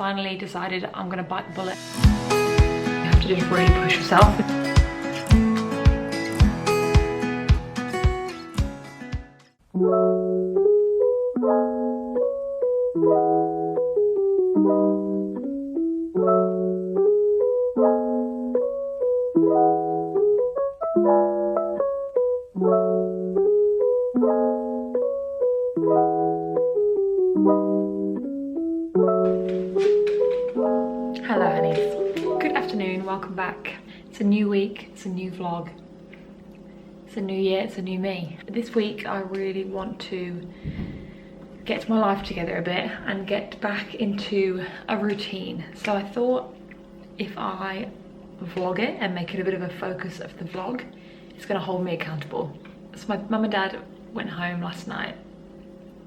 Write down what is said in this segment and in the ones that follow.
finally decided I'm gonna bite the bullet. You have to just really push yourself. Hello honeys, good afternoon, welcome back. It's a new week, it's a new vlog, it's a new year, it's a new me. This week I really want to get my life together a bit and get back into a routine. So I thought if I vlog it and make it a bit of a focus of the vlog, it's going to hold me accountable. So my mum and dad went home last night.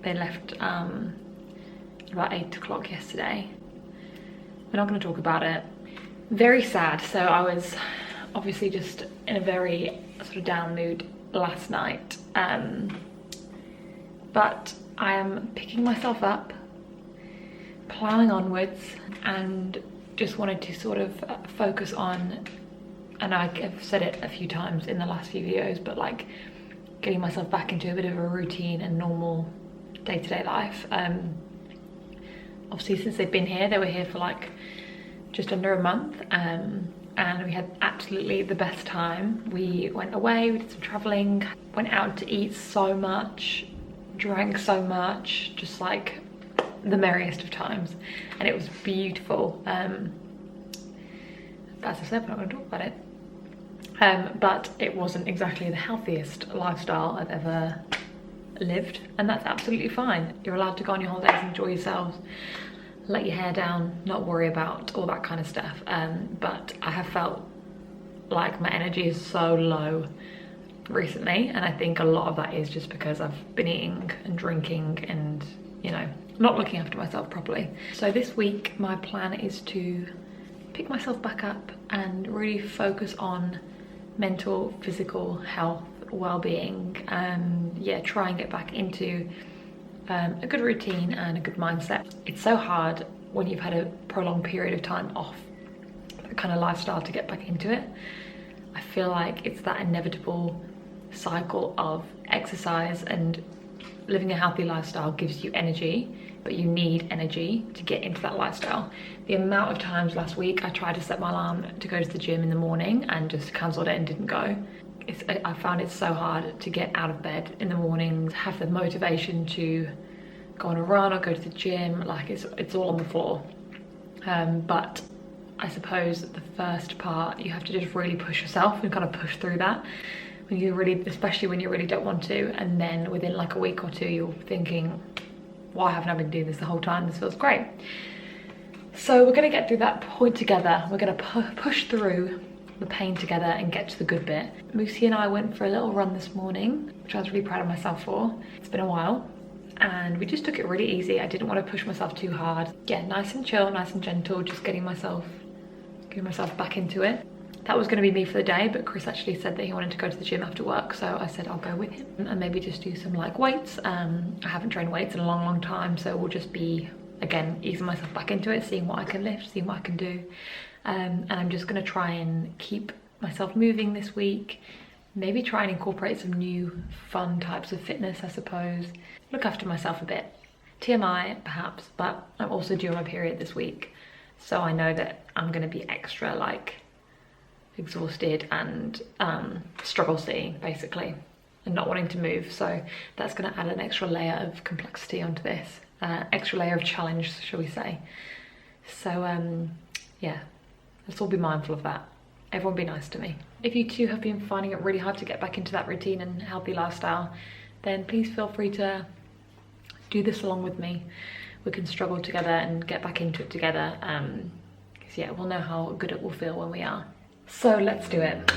They left about 8 o'clock yesterday. We're not going to talk about it. Very sad. So I was obviously just in a very sort of down mood last night. But I am picking myself up, plowing onwards, and just wanted to sort of focus on, and I've said it a few times in the last few videos, but like getting myself back into a bit of a routine and normal day-to-day life. Obviously since they've been here, they were here for like just under a month, and we had absolutely the best time. We went away, we did some traveling, went out to eat so much, drank so much, just like the merriest of times, and it was beautiful. But as I said, we're not going to talk about it. But it wasn't exactly the healthiest lifestyle I've ever lived, and that's absolutely fine. You're allowed to go on your holidays, enjoy yourselves, let your hair down, not worry about all that kind of stuff. But I have felt like my energy is so low recently, and I think a lot of that is just because I've been eating and drinking and, you know, not looking after myself properly. So this week my plan is to pick myself back up and really focus on mental, physical health, well-being, and yeah, try and get back into a good routine and a good mindset. It's so hard when you've had a prolonged period of time off that kind of lifestyle to get back into it. I feel like it's that inevitable cycle of exercise, and living a healthy lifestyle gives you energy, but you need energy to get into that lifestyle. The amount of times last week I tried to set my alarm to go to the gym in the morning and just cancelled it and didn't go. I found it so hard to get out of bed in the mornings, have the motivation to go on a run or go to the gym. Like it's all on the floor. But I suppose the first part, you have to just really push yourself and kind of push through that. When you really, especially when you really don't want to, and then within like a week or two you're thinking, why haven't I been doing this the whole time? This feels great. So we're going to get through that point together. We're going to push through the pain together and get to the good bit. Moosey and I went for a little run this morning, which I was really proud of myself for. It's been a while, and we just took it really easy. I didn't want to push myself too hard. Yeah, nice and chill, nice and gentle, just getting myself back into it. That was going to be me for the day, but Chris actually said that he wanted to go to the gym after work, so I said I'll go with him and maybe just do some like weights. I haven't trained weights in a long time, so we'll just be, again, easing myself back into it, seeing what I can lift, seeing what I can do. And I'm just going to try and keep myself moving this week, maybe try and incorporate some new fun types of fitness, I suppose. Look after myself a bit. TMI perhaps, but I'm also due on my period this week, so I know that I'm going to be extra like exhausted and struggle seeing basically, and not wanting to move. So that's going to add an extra layer of complexity onto this, extra layer of challenge, shall we say. So yeah, let's all be mindful of that. Everyone be nice to me. If you too have been finding it really hard to get back into that routine and healthy lifestyle, then please feel free to do this along with me. We can struggle together and get back into it together, because yeah, we'll know how good it will feel when we are. So let's do it.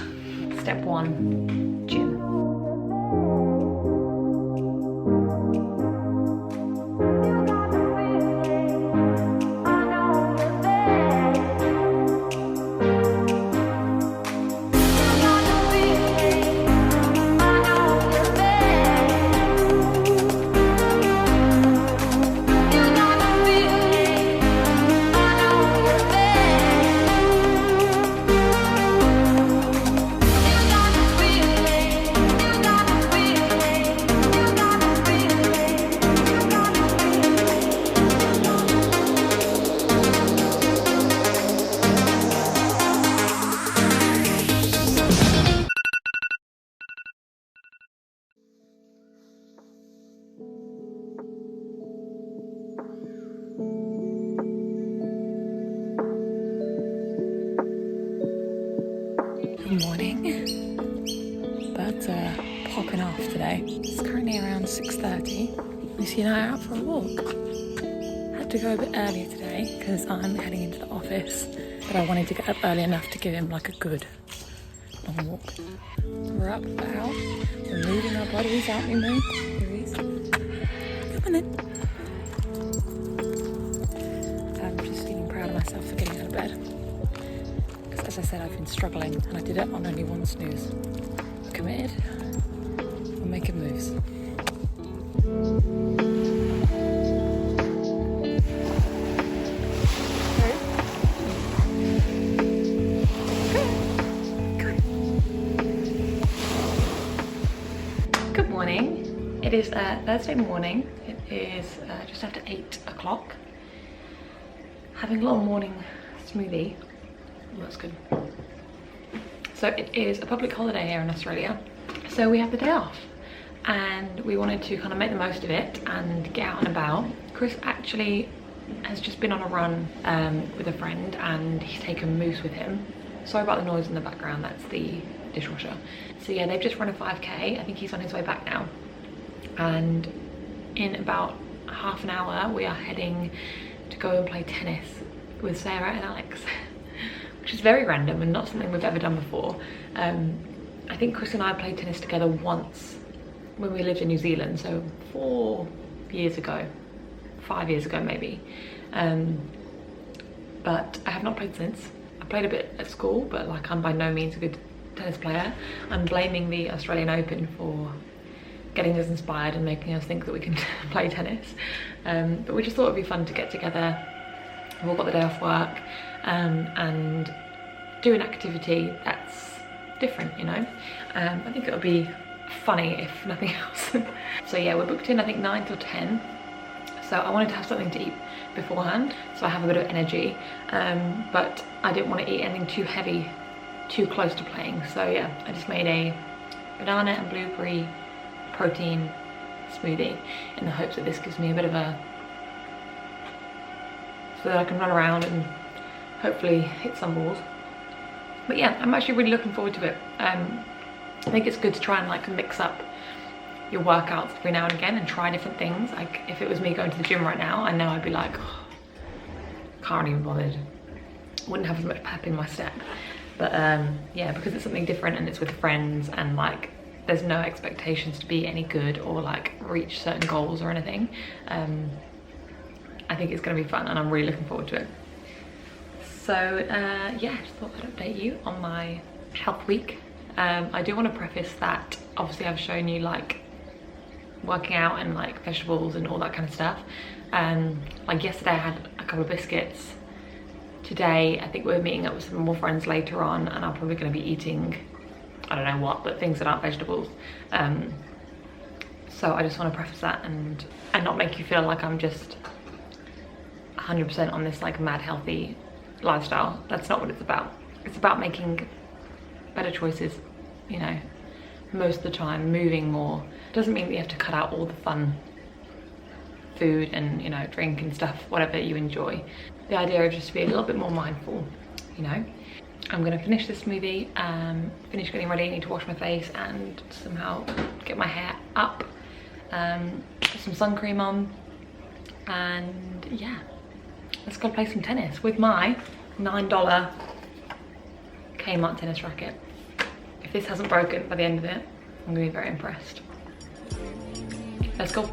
Step 1, gym. Good morning. Birds are popping off today. It's currently around 6:30. You see, now out for a walk. I had to go a bit earlier today because I'm heading into the office, but I wanted to get up early enough to give him like a good long walk. We're up, we're out, we're moving our bodies out, we move. Here he is. Come on then. I'm just feeling proud of myself for getting out of bed. Because as I said, I've been struggling and I did it on only one snooze. I'm committed. We're making moves. Good morning. It is Thursday morning. It is just after 8 o'clock. Having a little morning smoothie. Oh, that's good. So it is a public holiday here in Australia. So we have the day off and we wanted to kind of make the most of it and get out and about. Chris actually has just been on a run with a friend and he's taken Moose with him. Sorry about the noise in the background, that's the dishwasher. So yeah, they've just run a 5k. I think he's on his way back now. And in about half an hour, we are heading to go and play tennis with Sarah and Alex, which is very random and not something we've ever done before. I think Chris and I played tennis together once when we lived in New Zealand, so 4 years ago, 5 years ago maybe. But I have not played since. I played a bit at school, but like I'm by no means a good tennis player. I'm blaming the Australian Open for getting us inspired and making us think that we can play tennis. But we just thought it'd be fun to get together. We've all got the day off work and do an activity that's different, you know. I think it'll be funny if nothing else. So yeah, we're booked in I think 9 till 10. So I wanted to have something to eat beforehand, so I have a bit of energy. But I didn't want to eat anything too heavy too close to playing. So yeah, I just made a banana and blueberry protein smoothie in the hopes that this gives me a bit of a, so that I can run around and hopefully hit some balls. But yeah, I'm actually really looking forward to it. I think it's good to try and like mix up your workouts every now and again and try different things. Like if it was me going to the gym right now, I know I'd be like, oh, can't even bothered. Wouldn't have as much pep in my step. But yeah, because it's something different and it's with friends and like there's no expectations to be any good or like reach certain goals or anything. I think it's gonna be fun and I'm really looking forward to it. So yeah, just thought I'd update you on my health week. I do want to preface that obviously I've shown you like working out and like vegetables and all that kind of stuff. Like yesterday I had a couple of biscuits. Today I think we're meeting up with some more friends later on and I'm probably going to be eating, I don't know what, but things that aren't vegetables. So I just want to preface that and not make you feel like I'm just 100% on this like mad healthy lifestyle. That's not what it's about. It's about making better choices, you know, most of the time, moving more. Doesn't mean that you have to cut out all the fun food and, you know, drink and stuff, whatever you enjoy. The idea is just to be a little bit more mindful, you know. I'm gonna finish this smoothie, finish getting ready. I need to wash my face and somehow get my hair up, put some sun cream on, and yeah, let's go play some tennis with my $9 Kmart tennis racket. If this hasn't broken by the end of it, I'm gonna be very impressed. Let's go.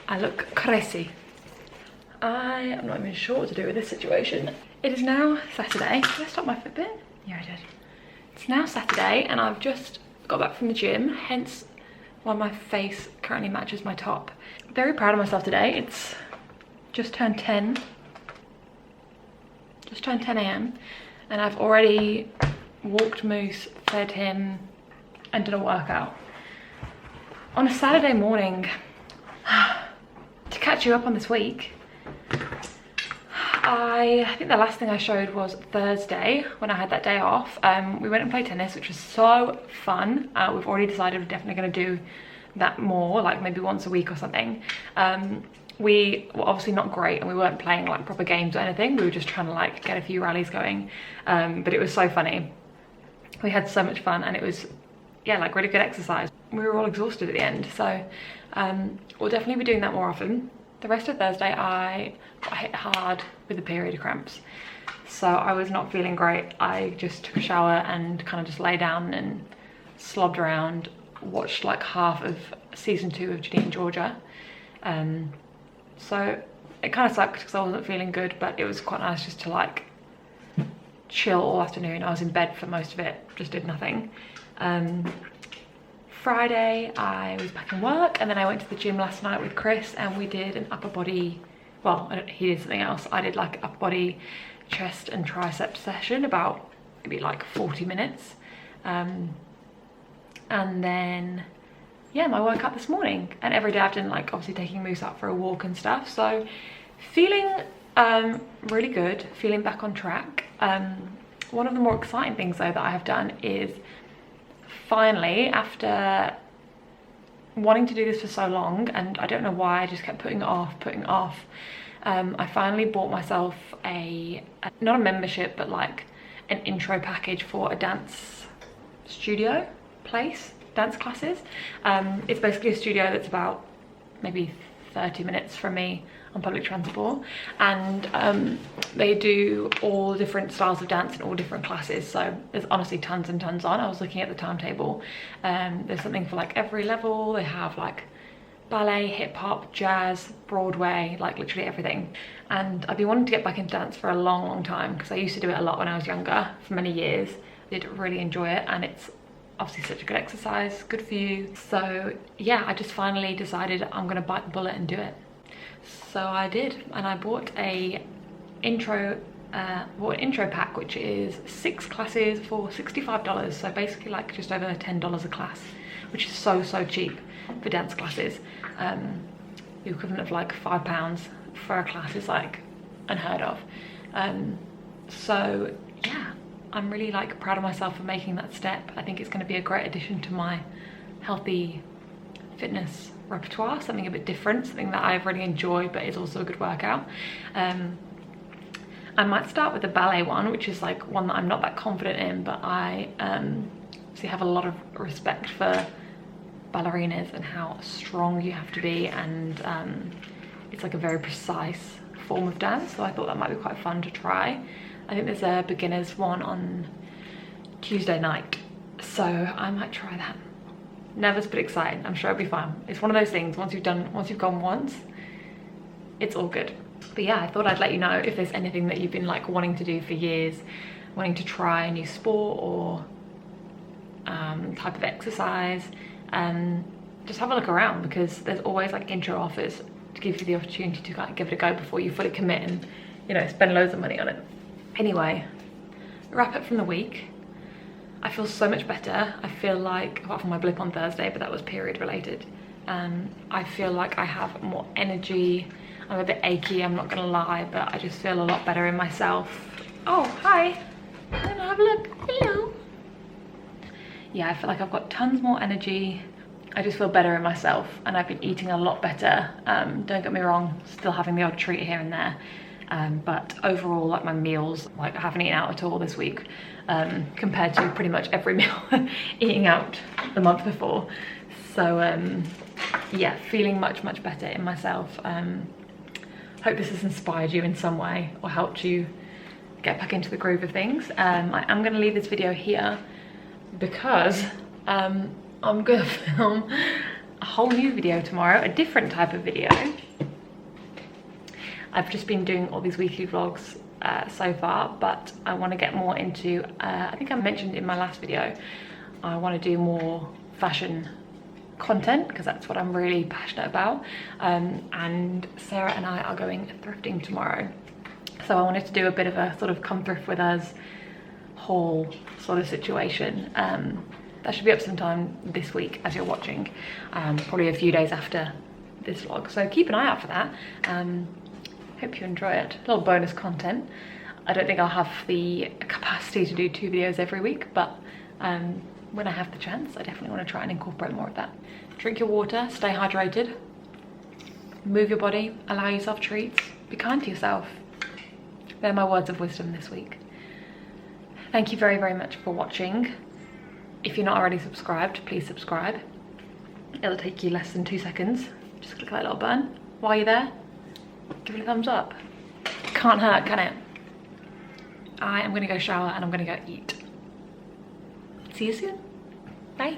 I look crazy. I am not even sure what to do with this situation. It is now Saturday. Did I stop my Fitbit? Yeah, I did. It's now Saturday and I've just got back from the gym, hence why my face currently matches my top. Very proud of myself today. It's just turned 10. Just turned 10 a.m. and I've already walked Moose, fed him and done a workout. On a Saturday morning, to catch you up on this week, I think the last thing I showed was Thursday when I had that day off. We went and played tennis, which was so fun. We've already decided we're definitely going to do that more, like maybe once a week or something. We were obviously not great and we weren't playing like proper games or anything. We were just trying to like get a few rallies going, but it was so funny. We had so much fun and it was, yeah, like really good exercise. We were all exhausted at the end, so we'll definitely be doing that more often. The rest of Thursday I got hit hard with the period cramps, so I was not feeling great. I just took a shower and kind of just lay down and slobbed around, watched like half of season 2 of Ginny and Georgia. So it kind of sucked because I wasn't feeling good, but it was quite nice just to like chill all afternoon. I was in bed for most of it, just did nothing. Friday I was back in work and then I went to the gym last night with Chris and we did an upper body, well, he did something else. I did like upper body, chest and tricep session, about maybe like 40 minutes. And then, yeah, my workout this morning. And every day I've done like obviously taking Moose out for a walk and stuff. So feeling really good, feeling back on track. One of the more exciting things though that I have done is finally, after wanting to do this for so long, and I don't know why, I just kept putting it off, I finally bought myself not a membership, but like an intro package for a dance studio place, dance classes. It's basically a studio that's about maybe 30 minutes from me on public transport, and they do all different styles of dance and all different classes, so there's honestly tons and tons on. I was looking at the timetable, there's something for like every level. They have like ballet, hip-hop, jazz, Broadway, like literally everything. And I've been wanting to get back into dance for a long time because I used to do it a lot when I was younger for many years. I did really enjoy it and it's obviously such a good exercise, good for you. So yeah, I just finally decided I'm gonna bite the bullet and do it. So I did, and I bought an intro pack, which is 6 classes for $65. So basically like just over $10 a class, which is so cheap for dance classes. The equivalent of like £5 for a class is like unheard of. So yeah, I'm really like proud of myself for making that step. I think it's going to be a great addition to my healthy fitness repertoire, something a bit different, something that I really enjoy but is also a good workout. I might start with the ballet one, which is like one that I'm not that confident in, but I obviously have a lot of respect for ballerinas and how strong you have to be, and it's like a very precise form of dance, so I thought that might be quite fun to try. I think there's a beginner's one on Tuesday night, so I might try that. Nervous but excited. I'm sure it'll be fun. It's one of those things, once you've gone once, it's all good. But yeah, I thought I'd let you know if there's anything that you've been like wanting to do for years, wanting to try a new sport or type of exercise, just have a look around, because there's always like intro offers to give you the opportunity to like give it a go before you fully commit and, you know, spend loads of money on it. Anyway, wrap up from the week. I feel so much better. I feel like, apart from my blip on Thursday, but that was period related, I feel like I have more energy. I'm a bit achy, I'm not gonna lie, but I just feel a lot better in myself. Oh, hi. Come and have a look. Hello. Yeah, I feel like I've got tons more energy. I just feel better in myself, and I've been eating a lot better. Don't get me wrong, still having the odd treat here and there. But overall, like my meals, like I haven't eaten out at all this week, compared to pretty much every meal eating out the month before. So yeah, feeling much better in myself. Hope this has inspired you in some way or helped you get back into the groove of things. I am going to leave this video here because I'm going to film a whole new video tomorrow, a different type of video. I've just been doing all these weekly vlogs so far, but I want to get more into, I think I mentioned in my last video, I want to do more fashion content because that's what I'm really passionate about. And Sarah and I are going thrifting tomorrow. So I wanted to do a bit of a sort of come thrift with us haul sort of situation. That should be up sometime this week as you're watching, probably a few days after this vlog. So keep an eye out for that. Hope you enjoy it. A little bonus content. I don't think I'll have the capacity to do 2 videos every week, but when I have the chance, I definitely want to try and incorporate more of that. Drink your water, stay hydrated, move your body, allow yourself treats, be kind to yourself. They're my words of wisdom this week. Thank you very, very much for watching. If you're not already subscribed, please subscribe. It'll take you less than 2 seconds. Just click that little button. While you're there, give it a thumbs up. Can't hurt, can it? I am gonna go shower and I'm gonna go eat. See you soon. Bye.